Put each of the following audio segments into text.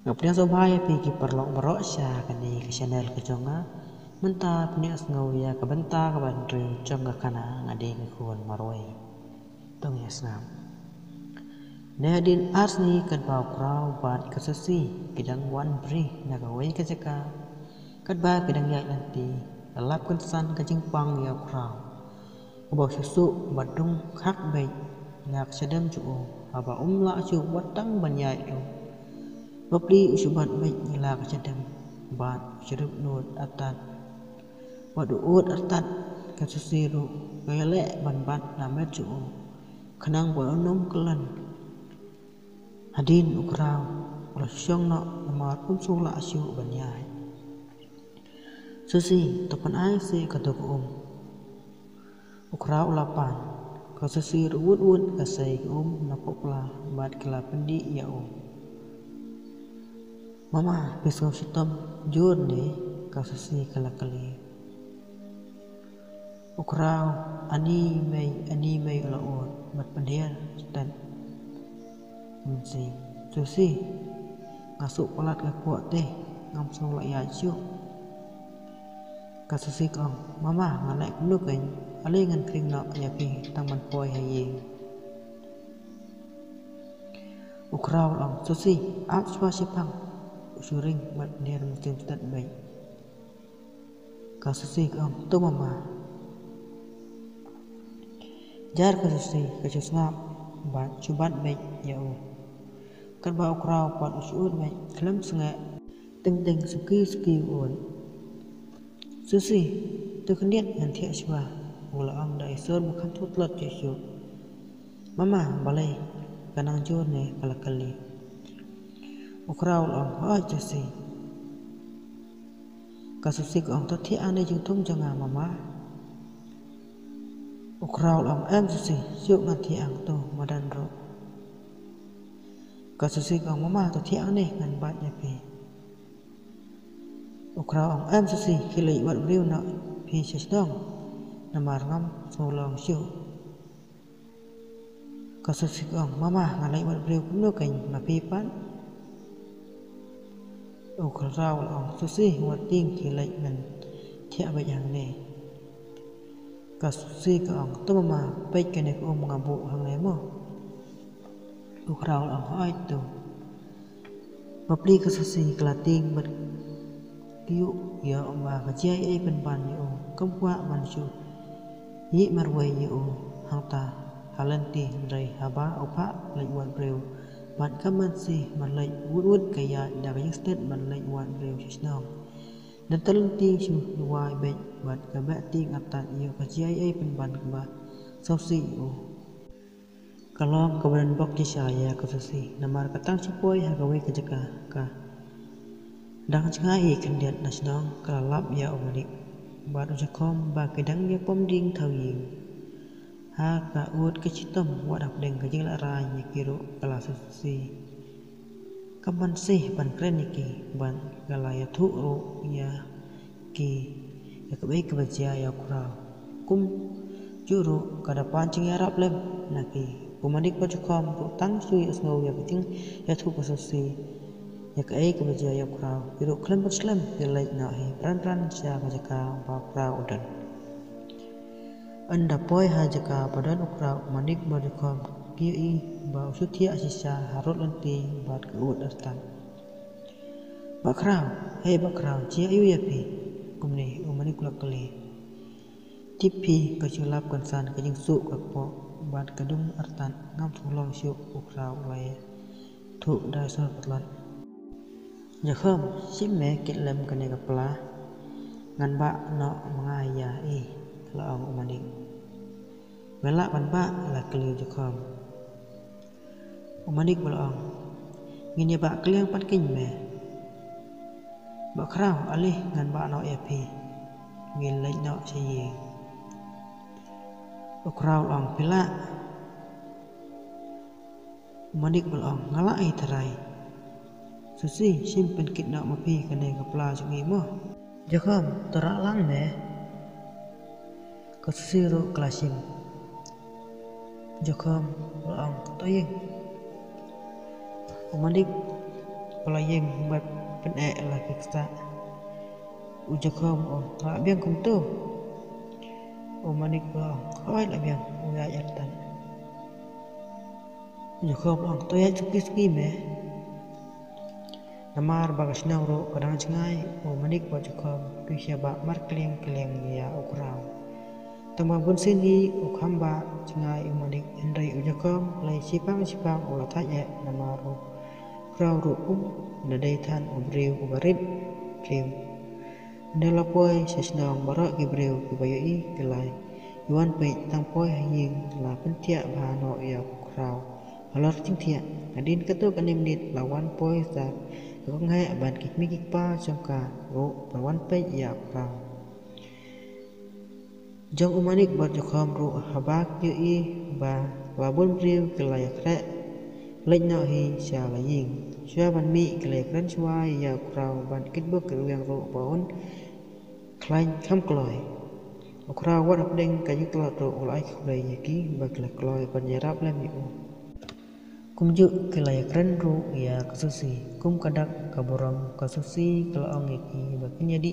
Ngapnya sobhaya pi ki perlok merok sya kani ke channel ke jonga menta pnia ngau ya ke benta ke bandru jonga kana ngade ke kuan maroi tong ya snam Nadin asni kan pau krau bat kesesi kidang wan bri naga wei ke jaka kat ba kidang ya nanti lalap kan san ke jingpang ya krau kebau susu badung khak bai yak sedem cu haba umla cu watang banyai tu Bapli usubat baik nyelak sedem bat cerup nut atat wadu ut atat kasusiru gayale ban bat namet cu kenang bonong kelan hadin ukraw ulah syong no namar unsula asyu banyai susi topan ai se katuk ukraw lapan kasusir wud kasai napokla bat kala pendi ya Mama besok sitam jur deh kasasi kala-kali. Ukraw ani may laon mat pandian stan mensing susi ngasuk pelat ke kuat teh ngamsong la ya cu kasasi kong mama ngalai kunu kan alengan kring nak ya pi taman poi hayi Ukraw lang susi at swasipang Usuring mat dia mungkin tidak baik. Kasusi tu mama. Jar kasusi ngap bat cubat baik ya Kan bau krau pat usur baik kelam sengat teng suki un. Susi tu kendiat nanti aswa. Mula da isur bukan tutlat jesu. Mama balai kanang jur ne kala-kali. Ukraw lang aja sih kasusik ang tati ane jutung janga mama Ukraw lang susi syuk nganti ang to madan ro kasusik ang mama tati ane ngan bat nyapi Ukraw ang susi hilai wat briu na pi sesdong namar ngam solong syuk kasusik ang mama ngalai wat briu kuno kain mapipan Ukraw lang susi wating kilai ngan tiak bayang ne kasusi ka ang tumama baik kene ko ngabu hang mo Ukraw lang ai tu Bapli kasusi kelating ber kiu ya oma kajai ai penpan yo kempua mansu yi marwai yo hangta halanti ndrai haba opa lai wan breu Bạn cảm ơn si mà lệnh vút kaya đã có những state mà lệnh hoàn rêu chỉ nào dan talent ting su luai baik buat kabak ting atan iyo KJIA penban kaba sausi kalau kemudian bok di saya kesesi namar katang sipoi hagawi kejaka ka dang cengai kendiat nasional kalap ya omanik buat ujakom ba kedang ya pomding tawing ha ka ut kecitom wadak deng kajing la rai nyekiro kala susi kaban sih ban kren iki ban galaya thu ro ya ki ya kabai kebaja ya kurau kum juru kada pancing ya rap lem naki kumadik pajukom ro tang sui asngau ya biting ya thu susi ya kai kebaja ya kurau biru klem muslim ya lai na he ran sia kajaka ba kurau udan Anda poi hajaka badan ukraw manik badukom kii bau sutia sisa harut lenti bat keut artan. Bakraw, hei bakraw, cia iu ya pi, kumni umanik lakali. Tipi keculap kansan kajing su kakpo bat kadung artan ngam tulong syuk ukraw lai tu dasar patlat. Jakham simme kitlem kane kapla ngan ba no mangaya laong umanik Belak ban ba la keliu jukom umanik balaong ngini ba keliang pat kin me ba kraw alih ngan ba no epi ngin lek no sayi ukraw ong pila umanik balaong ngala ai tarai susi simpen kit no mapi kane kapla sungi mo jakom terak lang me Kasiro klasim Jokam laang toyeng Umanik kalau yang buat penek lagi kita ujakom lah biang kum tu manik ba khoi lah biang uya yatan ujakom to ya cuki me namar bagas ro kadang cengai manik ba ujakom kisya ba mar kleng ya ukraw tama bun sini ukhamba cengai manik hendrai ujakom lai sipang ulah tanya namaru kraw ru nadai than ubriu ubarit klim Nelapoi sesnang barak gibreu kibayoi kelai Yuan pe tangpoi haying la pentia bahano ya krau halor cingtia adin ketu kanim nit lawan poi sa ngai ban kikmi kikpa jongka ro lawan pe ya krau jong umanik bar jokham ro habak yoi ba babun priu kelai kre lệnh nọ hi xa là ying xua ban mi kelai kren xua ya krau ban kitbuk keluyang ro baun Klain kam kloi okra wat apdeng kayu klot ro ulai kloi yaki bakla kloi panjarap lem yu kumju kelai keren ru ya kasusi kum kadak kaborong kasusi kelaong yaki bakin jadi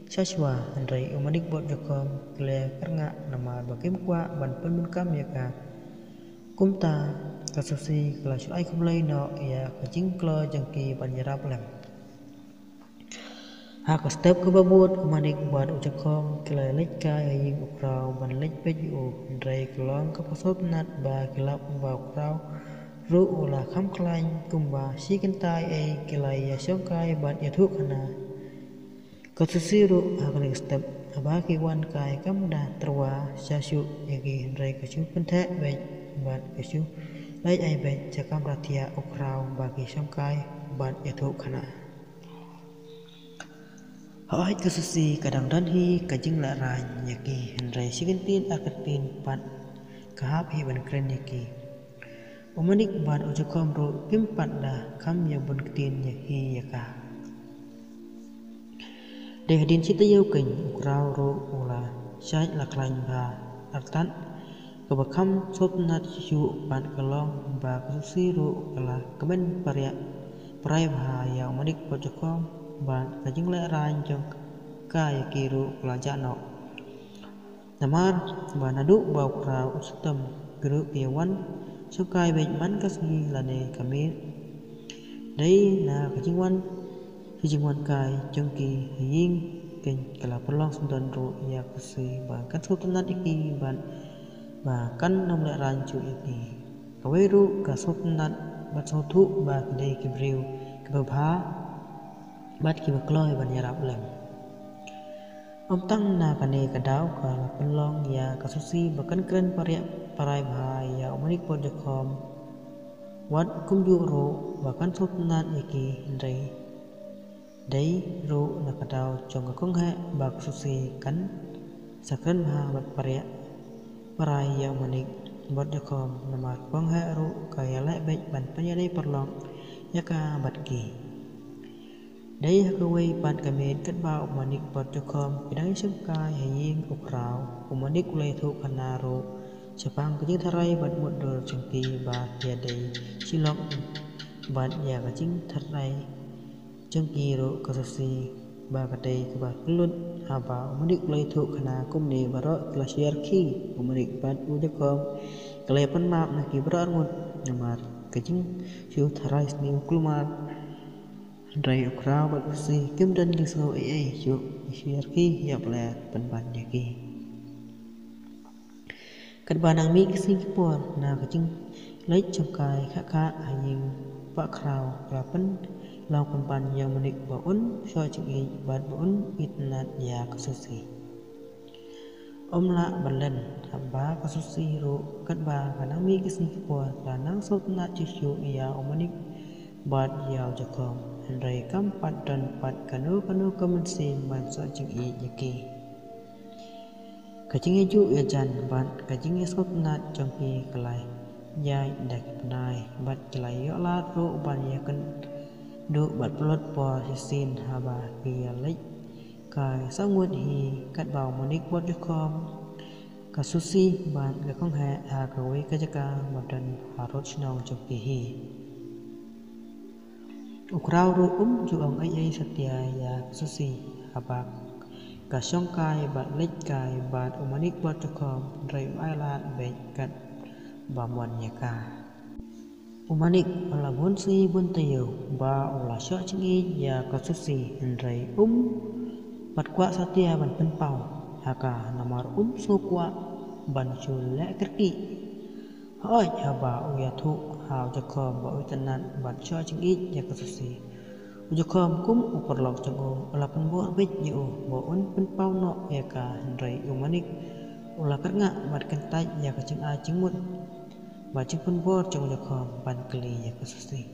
saswa andrai umanik bot jokom kelai kerngak nama bakim kwa ban penbun kam yaka kumta kasusi kelai sulai kumlai no ya kajing kloi jangki panjarap lem Hak step ke babut manik buat ucakom kelai lek kai ying ukraw ban lek peju ndrai kelong ke pasop nat ba kelap ba ukraw ru ula kham klain kumba si kentai ai kelai ya syong kai ban ya thuk hana kasusi ru hak lek step aba ki wan kai kam da terwa syasu yagi ndrai kasu penthe be ban kasu lai ai be jakam ratia ukraw ba ki syong kai ban ya thuk hana Hỏi kasusi kadang dan hi kajing la ran yaki hendrai sigentin akatin pat kahap hi ban kren yaki umanik ban ujakom ro pimpat da kam ya bun ketin yaki yaka deh din cita yau keng ukraw ro ula syait la klain ba artan kabakam sopnat syu ban kalong ba kasusi ro kala kemen parai ba ya umanik ujakom ban kajing le ran jong kaya kiru pelajano namar banadu bau krau ustem guru piawan sukai baik man kasih lane kami dai na kajing wan kai jongki ying ken kala perlong sundan ro ya kusi ban kan sultanat iki ban kan nom le ran chu iki kaweru ka sultanat bat sotu ba dai kibriu kebha bat ki bakloi ban yarap lem tang na kane kadau kala pelong ya kasusi bakan keren parai bahai ya umanik pod jakom wat kumju ro bakan sultanat iki ndai dai ro na kadau chong kong he ba kasusi kan sakren bah bat parai ya umanik bod jakom nama kong he ro kaya le baik ban penyadai perlong ya ka bat ki Dai hakawai pan kami kat ba umanik pot jokom bidang sengkai haying ukraw umanik ulai thu kanaro sepang kajing tharai bat mudur jengki ba tiadai silok bat ya kajing tharai jengki ro kasasi ba kadai ke ba kelut haba umanik ulai thu kana kumni barok klasiar ki umanik bat ujakom kelepan map naki berar ngut namar kajing siu tharai sni kulmar Drai ukraw bat usi kim dan lisau yuk isyarki ya plat penban yaki kat banang mi kising kipor na kajing leit jongkai khaka haying pak kraw rapen long penban yang menik baun so chingi bat baun itnat ya kasusi la balen hamba kasusi ro kat ba banang mi kising kipor lanang sultanat cucu ya umanik bat yau jakom Hendrai kam pat dan pat kanu kemensim ban so jing i yaki kajing ju ya jan ban kajing esot nat jongki kelai yai dak penai bat kelai yo la ro ban ya kan du bat plot po sin haba ki lek kai sangut hi kat bau monik bot jakom kasusi ban ga kong ha kawe kajaka madan harot nong jongki hi Ukrau ru juang ai setia ya susi habak ka songkai bat lekkai bat umanik bat cukom rai ailat bet kat bamwan yaka umanik ala bunsi bun tayo ba ula syok cingi ya ka susi rai bat kwa setia ban penpau haka namar so kwa ban chul le kerki hoi haba uya thu hao cukom ba utanan bat syok cingi ya ka susi Ujukom kum uperlok cengo ulapan buat bej yu baun penpau no ya ka hendrai umanik ula kerngak mat kentai ya ka ceng a cengmut ba ceng pun buat cengo ujukom pan keli ya ka susi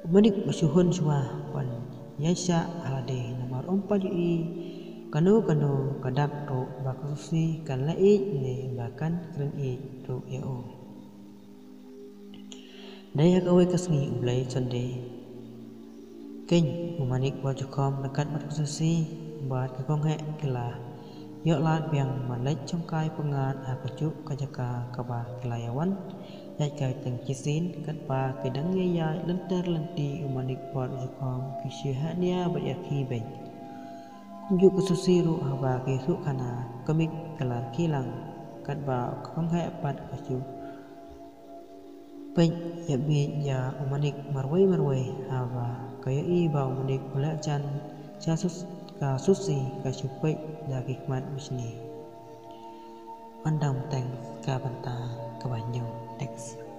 umanik basuhun swa pan yaisa halade namar paju i kanu kadak ro ba ka susi kan lai ne bahkan keren i ro ya o daya kawe kasngi ulai sonde Keng umanik wajukom dekat berkhususi buat kekong hek kela yok lat biang malek congkai pengat hapajuk kajaka kaba kelayawan yai kai teng kisin kat pa kedang yaya lenter lenti umanik buat wajukom kisihania beryaki beng kunjuk kesusi ru haba kisuk kana kemik kelar kilang kat ba kekong hek pat kaju Pej ya bi ya umanik marwai haba kaya i ba umanik pula chan casus ka susi ka supej da hikmat bisni pandang teng ka banta ka banyo teks